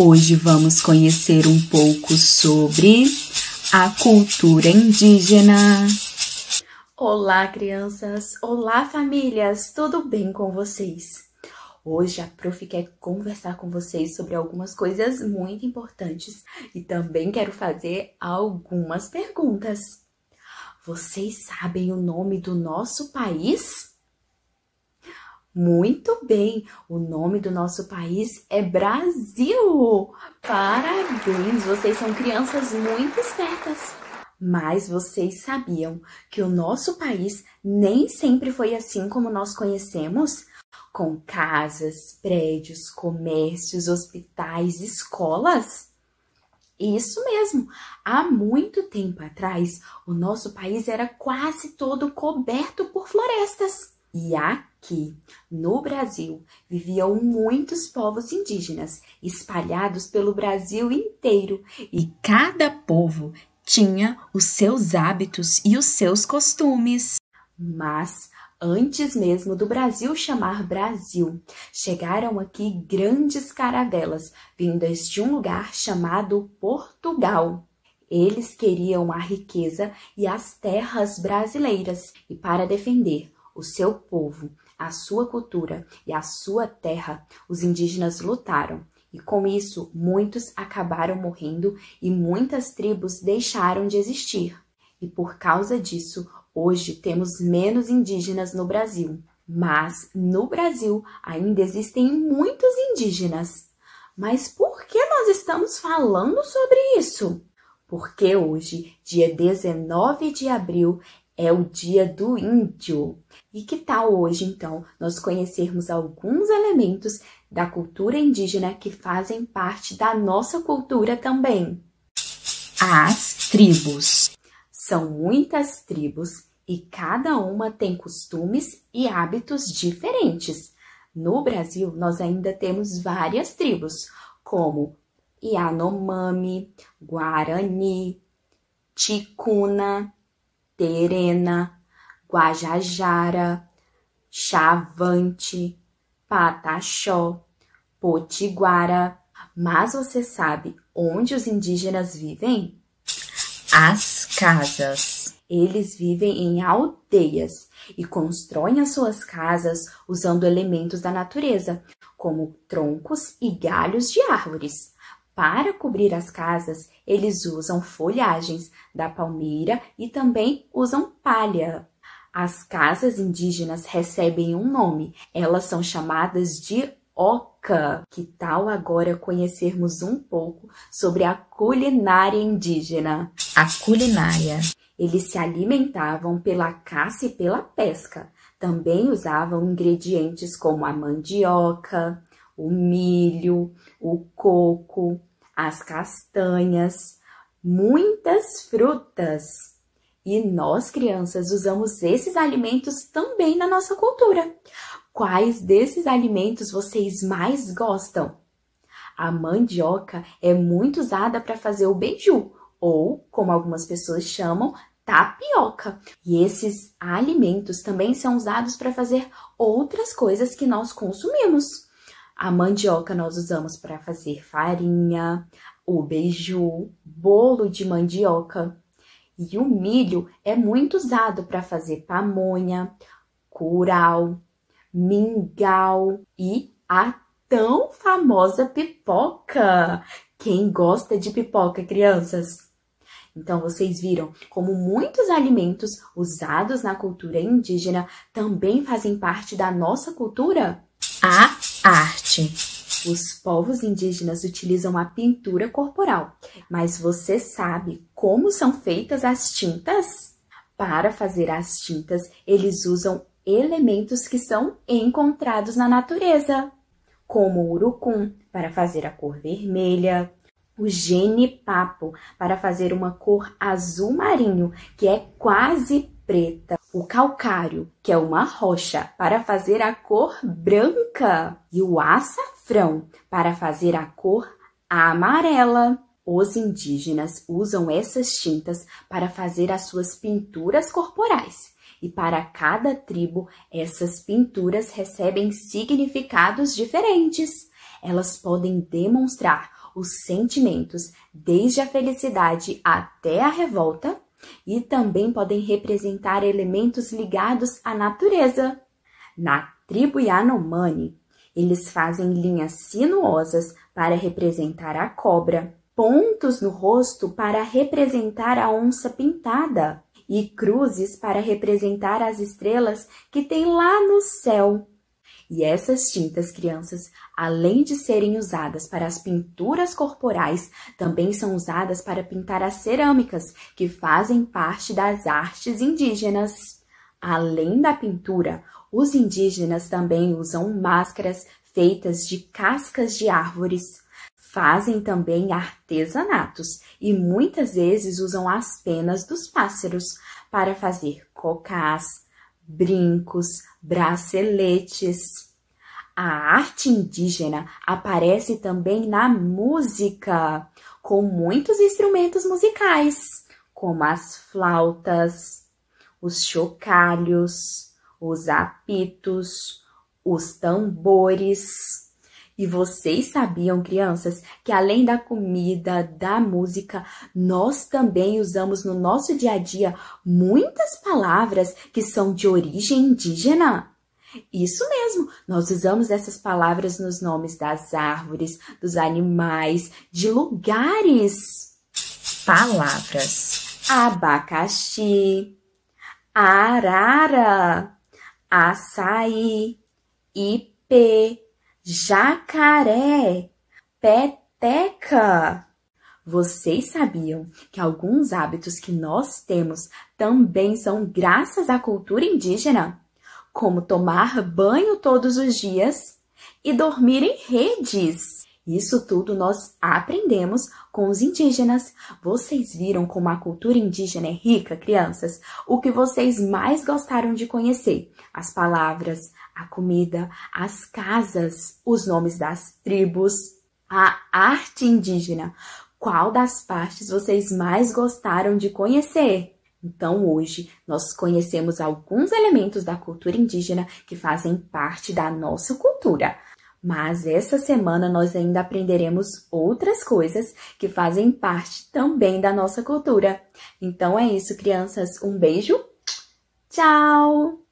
Hoje vamos conhecer um pouco sobre a cultura indígena. Olá, crianças! Olá, famílias! Tudo bem com vocês? Hoje a Prof quer conversar com vocês sobre algumas coisas muito importantes e também quero fazer algumas perguntas. Vocês sabem o nome do nosso país? Muito bem! O nome do nosso país é Brasil! Parabéns! Vocês são crianças muito espertas! Mas vocês sabiam que o nosso país nem sempre foi assim como nós conhecemos? Com casas, prédios, comércios, hospitais, escolas? Isso mesmo! Há muito tempo atrás, o nosso país era quase todo coberto por florestas. E aqui, no Brasil, viviam muitos povos indígenas, espalhados pelo Brasil inteiro. E cada povo tinha os seus hábitos e os seus costumes. Mas, antes mesmo do Brasil chamar Brasil, chegaram aqui grandes caravelas, vindas de um lugar chamado Portugal. Eles queriam a riqueza e as terras brasileiras, e para defender o seu povo, a sua cultura e a sua terra, os indígenas lutaram. E com isso, muitos acabaram morrendo e muitas tribos deixaram de existir. E por causa disso, hoje temos menos indígenas no Brasil. Mas no Brasil ainda existem muitos indígenas. Mas por que nós estamos falando sobre isso? Porque hoje, dia 19 de abril, é o Dia do Índio. E que tal hoje, então, nós conhecermos alguns elementos da cultura indígena que fazem parte da nossa cultura também? As tribos. São muitas tribos e cada uma tem costumes e hábitos diferentes. No Brasil, nós ainda temos várias tribos, como Yanomami, Guarani, Ticuna, Terena, Guajajara, Chavante, Pataxó, Potiguara. Mas você sabe onde os indígenas vivem? As casas. Eles vivem em aldeias e constroem as suas casas usando elementos da natureza, como troncos e galhos de árvores. Para cobrir as casas, eles usam folhagens da palmeira e também usam palha. As casas indígenas recebem um nome. Elas são chamadas de oca. Que tal agora conhecermos um pouco sobre a culinária indígena? A culinária. Eles se alimentavam pela caça e pela pesca. Também usavam ingredientes como a mandioca, o milho, o coco, as castanhas, muitas frutas. E nós, crianças, usamos esses alimentos também na nossa cultura. Quais desses alimentos vocês mais gostam? A mandioca é muito usada para fazer o beiju, ou, como algumas pessoas chamam, tapioca. E esses alimentos também são usados para fazer outras coisas que nós consumimos. A mandioca nós usamos para fazer farinha, o beiju, bolo de mandioca. E o milho é muito usado para fazer pamonha, curau, mingau e a tão famosa pipoca. Quem gosta de pipoca, crianças? Então, vocês viram como muitos alimentos usados na cultura indígena também fazem parte da nossa cultura? A arte. Os povos indígenas utilizam a pintura corporal, mas você sabe como são feitas as tintas? Para fazer as tintas, eles usam elementos que são encontrados na natureza, como o urucum para fazer a cor vermelha, o genipapo para fazer uma cor azul marinho, que é quase preta, o calcário, que é uma rocha, para fazer a cor branca, e o açafrão para fazer a cor amarela. Os indígenas usam essas tintas para fazer as suas pinturas corporais. E para cada tribo, essas pinturas recebem significados diferentes. Elas podem demonstrar os sentimentos, desde a felicidade até a revolta, e também podem representar elementos ligados à natureza. Na tribo Yanomami, eles fazem linhas sinuosas para representar a cobra, pontos no rosto para representar a onça pintada e cruzes para representar as estrelas que tem lá no céu. E essas tintas, crianças, além de serem usadas para as pinturas corporais, também são usadas para pintar as cerâmicas, que fazem parte das artes indígenas. Além da pintura, os indígenas também usam máscaras feitas de cascas de árvores. Fazem também artesanatos e muitas vezes usam as penas dos pássaros para fazer cocás, brincos, braceletes. A arte indígena aparece também na música, com muitos instrumentos musicais, como as flautas, os chocalhos, os apitos, os tambores. E vocês sabiam, crianças, que além da comida, da música, nós também usamos no nosso dia a dia muitas palavras que são de origem indígena? Isso mesmo, nós usamos essas palavras nos nomes das árvores, dos animais, de lugares. Palavras: Abacaxi, arara, açaí, ipê, jacaré, peteca. Vocês sabiam que alguns hábitos que nós temos também são graças à cultura indígena? Como tomar banho todos os dias e dormir em redes. Isso tudo nós aprendemos com os indígenas. Vocês viram como a cultura indígena é rica, crianças? O que vocês mais gostaram de conhecer? As palavras, a comida, as casas, os nomes das tribos, a arte indígena. Qual das partes vocês mais gostaram de conhecer? Então, hoje, nós conhecemos alguns elementos da cultura indígena que fazem parte da nossa cultura. Mas essa semana nós ainda aprenderemos outras coisas que fazem parte também da nossa cultura. Então é isso, crianças. Um beijo. Tchau!